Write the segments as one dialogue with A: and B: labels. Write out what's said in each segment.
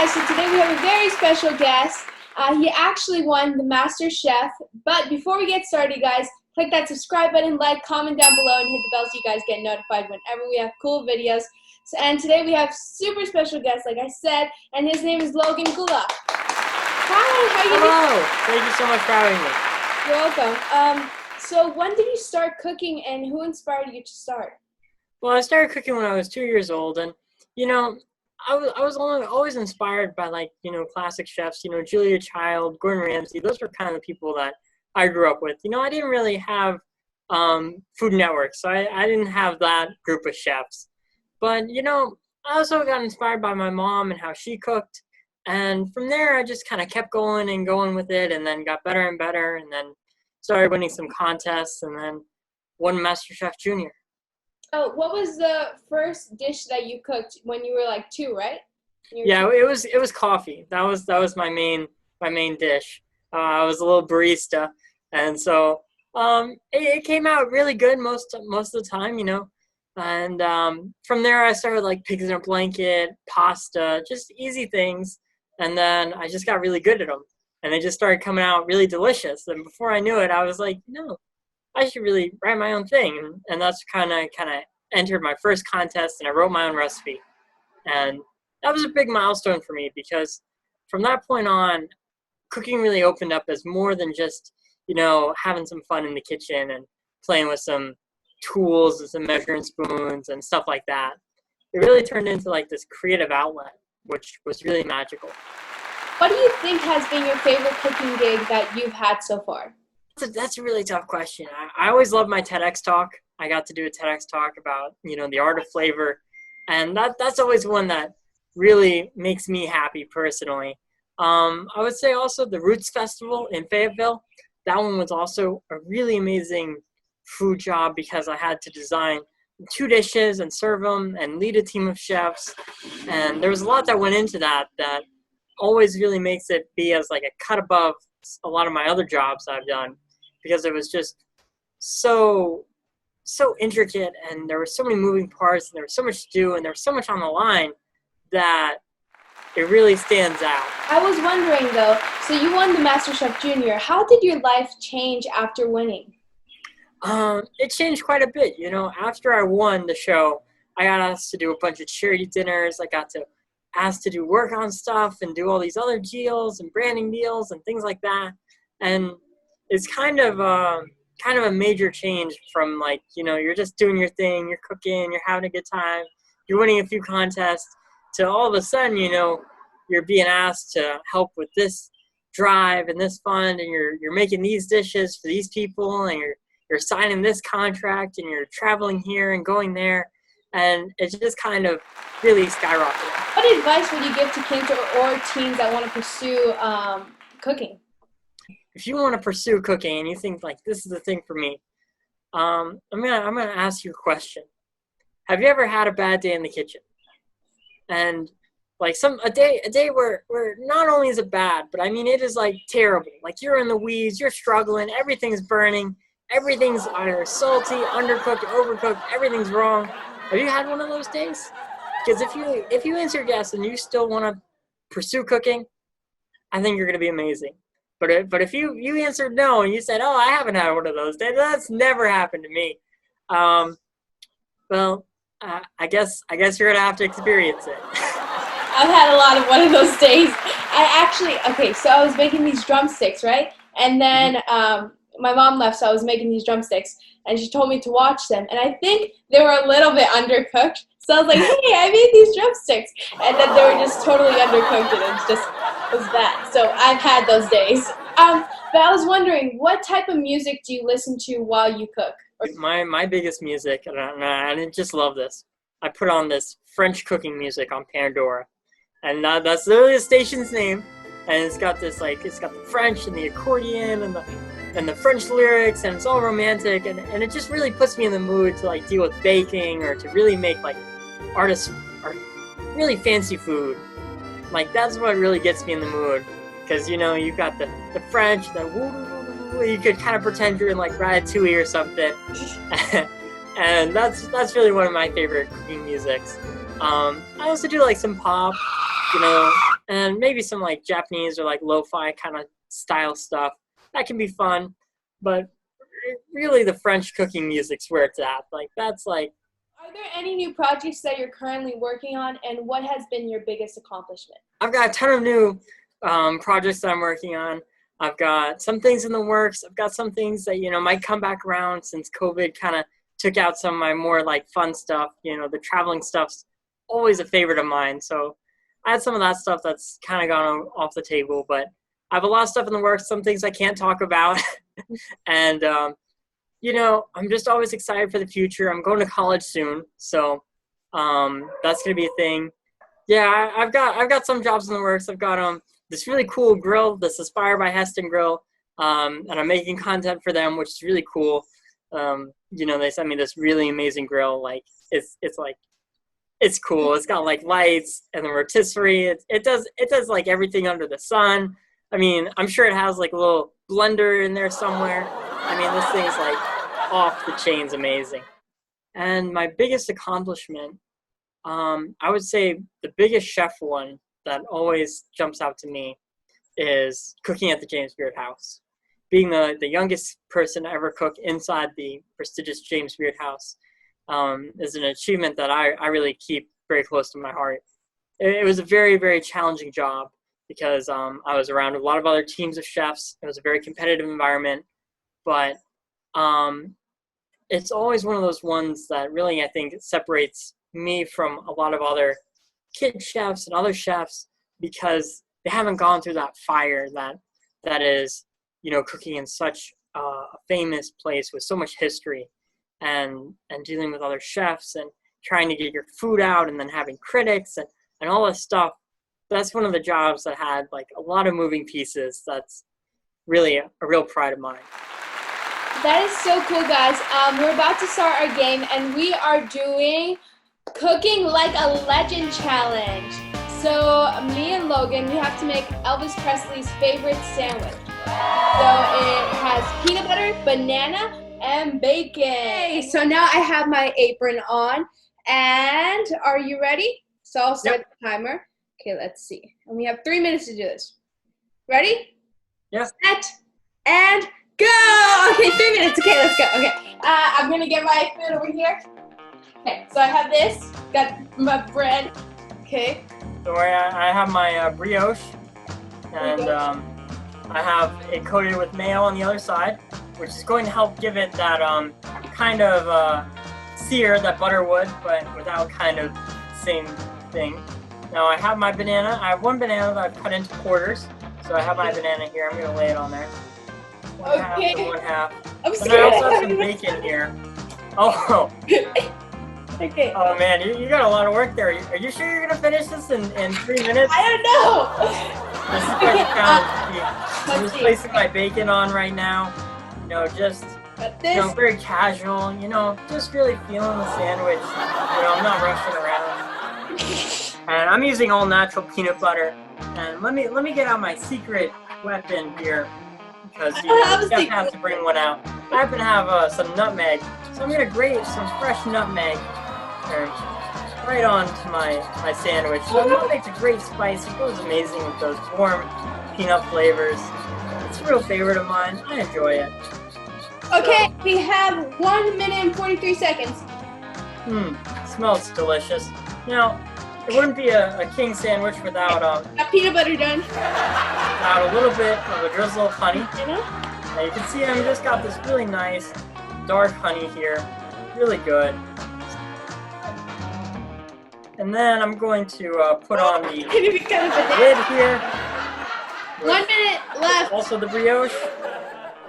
A: guys, so today we have a very special guest. He actually won the Masterchef. But before we get started, guys, click that subscribe button, like, comment down below, and hit the bell so you guys get notified whenever we have cool videos. And today we have super special guest, like I said, and his name is Logan Guleff. Hi, how you doing?
B: Hello. Thank you so much for having me.
A: You're welcome. So when did you start cooking, and who inspired you to start?
B: Well, I started cooking when I was 2 years old, and I was always inspired by classic chefs. Julia Child, Gordon Ramsay. Those were kind of the people that I grew up with. I didn't really have Food Network, so I didn't have that group of chefs. But I also got inspired by my mom and how she cooked, and from there I just kind of kept going and going with it, and then got better and better, and then started winning some contests, and then won Masterchef Jr.
A: Oh, what was the first dish that you cooked when you were like 2, right?
B: Yeah, it was coffee. That was my main dish. I was a little barista, and so it came out really good most of the time, And from there I started picking up blanket, pasta, just easy things, and then I just got really good at them, and they just started coming out really delicious. And before I knew it, I was like, I should really write my own thing, and that's kind of entered my first contest, and I wrote my own recipe, and that was a big milestone for me because from that point on, cooking really opened up as more than just having some fun in the kitchen and playing with some tools and some measuring spoons and stuff like that. It really turned into this creative outlet, which was really magical.
A: What do you think has been your favorite cooking gig that you've had so far?
B: That's a really tough question. I always loved my TEDx talk. I got to do a TEDx talk about, the art of flavor. And that's always one that really makes me happy personally. I would say also the Roots Festival in Fayetteville. That one was also a really amazing food job because I had to design 2 dishes and serve them and lead a team of chefs. And there was a lot that went into that always really makes it be as a cut above a lot of my other jobs I've done, because it was just so intricate, and there were so many moving parts, and there was so much to do, and there was so much on the line that it really stands out.
A: I was wondering though, so you won the MasterChef Jr. How did your life change after winning?
B: It changed quite a bit. After I won the show, I got asked to do a bunch of charity dinners. I got asked to do work on stuff and do all these other deals and branding deals and things like that. And it's kind of a major change from you're just doing your thing, you're cooking, you're having a good time, you're winning a few contests, to all of a sudden, you're being asked to help with this drive and this fund, and you're making these dishes for these people, and you're signing this contract, and you're traveling here and going there, and it's just kind of really skyrocketed.
A: What advice would you give to kids or teens that want to pursue cooking?
B: If you want to pursue cooking and you think this is the thing for me, I'm gonna ask you a question. Have you ever had a bad day in the kitchen? And a day where not only is it bad, but it is terrible. You're in the weeds, you're struggling, everything's burning, everything's either salty, undercooked, overcooked, everything's wrong. Have you had one of those days? Because if you answer yes and you still want to pursue cooking, I think you're gonna be amazing. But if you answered no and you said, I haven't had one of those days, that's never happened to me. I guess you're gonna have to experience it.
A: I've had a lot of one of those days. So I was making these drumsticks, right? And then my mom left, so I was making these drumsticks, and she told me to watch them. And I think they were a little bit undercooked. So I was like, hey, I made these drumsticks. And then they were just totally undercooked, and it was bad. So I've had those days. But I was wondering, what type of music do you listen to while you cook?
B: My biggest music, and I just love this. I put on this French cooking music on Pandora, and that's literally the station's name. And it's got this it's got the French and the accordion and the French lyrics, and it's all romantic, and it just really puts me in the mood to deal with baking, or to really make artists or really fancy food. That's what really gets me in the mood, because you've got the French, you could kind of pretend you're in Ratatouille or something. And that's really one of my favorite cooking musics. I also do some pop, and maybe some like Japanese or like lo-fi kind of style stuff. That can be fun, but really the French cooking music's where it's at. Like that's like.
A: Are there any new projects that you're currently working on, and what has been your biggest accomplishment?
B: I've got a ton of new projects that I'm working on. I've got some things in the works. I've got some things that, might come back around since COVID kind of took out some of my more like fun stuff. The traveling stuff's always a favorite of mine. So I had some of that stuff that's kind of gone off the table, but I have a lot of stuff in the works, some things I can't talk about. And, I'm just always excited for the future. I'm going to college soon. So that's going to be a thing. Yeah, I've got some jobs in the works. I've got this really cool grill that's inspired by Heston Grill, and I'm making content for them, which is really cool. They sent me this really amazing grill. Like it's cool. It's got like lights and the rotisserie. It does like everything under the sun. I mean, I'm sure it has like a little blender in there somewhere. I mean, this thing's like off the chains amazing. And my biggest accomplishment, I would say the biggest chef one that always jumps out to me is cooking at the James Beard House. Being the youngest person to ever cook inside the prestigious James Beard House is an achievement that I really keep very close to my heart. It was a very, very challenging job because I was around a lot of other teams of chefs. It was a very competitive environment, but it's always one of those ones that really, I think, separates me from a lot of other kid chefs and other chefs because they haven't gone through that fire that is, cooking in such a famous place with so much history and dealing with other chefs and trying to get your food out and then having critics and all this stuff. That's one of the jobs that had like a lot of moving pieces. That's really a real pride of mine.
A: That is so cool, guys. We're about to start our game, and we are doing Cooking Like a Legend challenge. So me and Logan, we have to make Elvis Presley's favorite sandwich. So it has peanut butter, banana, and bacon. Okay, so now I have my apron on, and are you ready? So I'll start the timer. Okay, let's see. And we have 3 minutes to do this. Ready?
B: Yes.
A: Set and go! Okay, 3 minutes. Okay, let's go. Okay, I'm gonna get my food over here. Okay, so I have this. Got my bread. Okay.
B: So I have my brioche, and I have it coated with mayo on the other side, which is going to help give it that kind of sear that butter would, but without kind of same thing. Now I have my banana. I have one banana that I've cut into quarters. So I have my banana here. I'm going to lay it on there. One half and one half.
A: I'm
B: and
A: scared.
B: I also have some bacon here. Oh.
A: Okay.
B: Oh man, you got a lot of work there. Are you sure you're going to finish this in 3 minutes?
A: I don't know.
B: This is quite a challenge. I'm just placing my bacon on right now. Just very casual. Just really feeling the sandwich. I'm not rushing around. And I'm using all natural peanut butter. And let me get out my secret weapon here because you have to bring one out. I happen to have some nutmeg, so I'm gonna grate some fresh nutmeg right onto my sandwich. So nutmeg's a great spice. It goes amazing with those warm peanut flavors. It's a real favorite of mine. I enjoy it.
A: Okay, we have 1 minute and 43 seconds.
B: Smells delicious. It wouldn't be a king sandwich without
A: got peanut butter done.
B: Without a little bit of a drizzle of honey. Now you can see I've just got this really nice dark honey here, really good. And then I'm going to put on the lid here.
A: 1 minute left.
B: Also the brioche.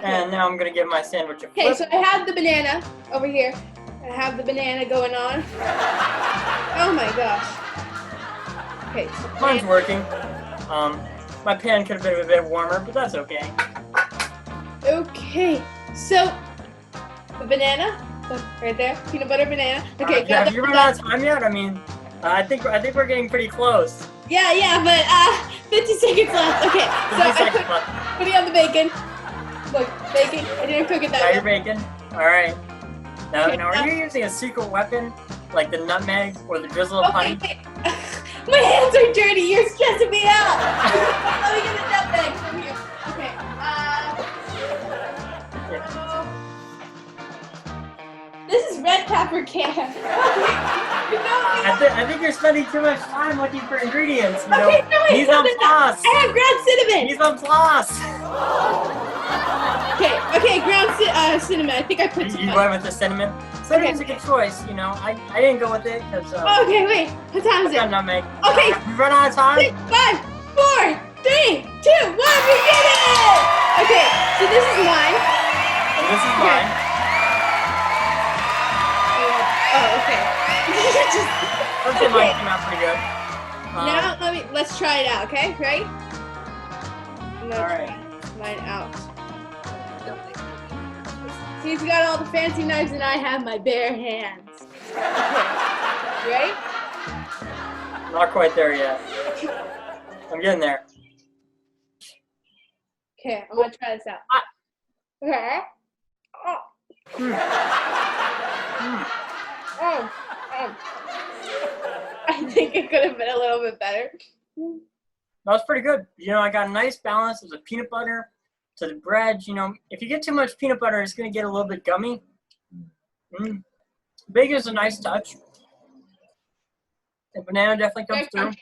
B: And now I'm going to give my sandwich a flip.
A: Okay, so I have the banana over here. I have the banana going on. Oh my gosh. Okay, so
B: mine's working. My pan could have been a bit warmer, but that's okay.
A: Okay, so the banana, right there, peanut butter banana. Okay,
B: have you run out of time yet? I mean, I think we're getting pretty close.
A: Yeah, but 50 seconds left. Okay, so putting on the bacon. Look, bacon. I didn't cook it that
B: way. Your bacon. All right. Now, are you using a secret weapon like the nutmeg or the drizzle of honey?
A: My hands are dirty. You're stressing me out. Let me get the nutmeg from here. Okay. This is red pepper can. You know me.
B: I think you're spending too much time looking for ingredients. You know,
A: Okay, no,
B: mise en place.
A: I have ground cinnamon.
B: Mise en place.
A: Okay, ground cinnamon. I think I put too
B: You
A: much.
B: went with the cinnamon. Cinnamon's a good choice. You know, I didn't go with it because.
A: Okay, wait. What time is it?
B: Nutmeg.
A: Okay.
B: We run out of time.
A: 6, 5, 4, 3, 2, 1. We did it! Okay, so this is mine.
B: And this is mine.
A: Oh, okay.
B: Let's say mine came out pretty good.
A: Now let's try it out. Okay, ready?
B: All right.
A: Mine out. See, he's got all the fancy knives, and I have my bare hands. Okay. Ready?
B: Not quite there yet. I'm getting there.
A: Okay, I'm gonna try this out. Okay. I think it could have been a little bit better.
B: That was pretty good. You know, I got a nice balance of the peanut butter to the bread. You know, if you get too much peanut butter, it's going to get a little bit gummy. Bacon is a nice touch. The banana definitely comes through.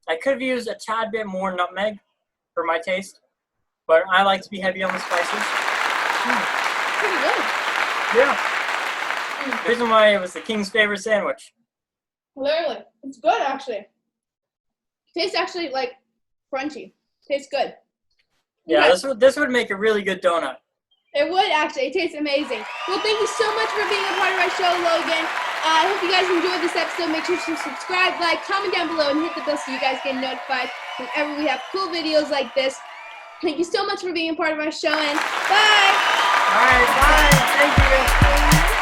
B: I could have used a tad bit more nutmeg for my taste, but I like to be heavy on the spices.
A: Pretty good.
B: Yeah. The reason why it was the king's favorite sandwich.
A: Literally. It's good, actually. Tastes actually, like, crunchy. Tastes good.
B: Yeah, this would make a really good donut.
A: It would, actually. It tastes amazing. Well, thank you so much for being a part of our show, Logan. I hope you guys enjoyed this episode. Make sure to subscribe, like, comment down below, and hit the bell so you guys get notified whenever we have cool videos like this. Thank you so much for being a part of our show, and bye!
B: All right, bye. Thank you.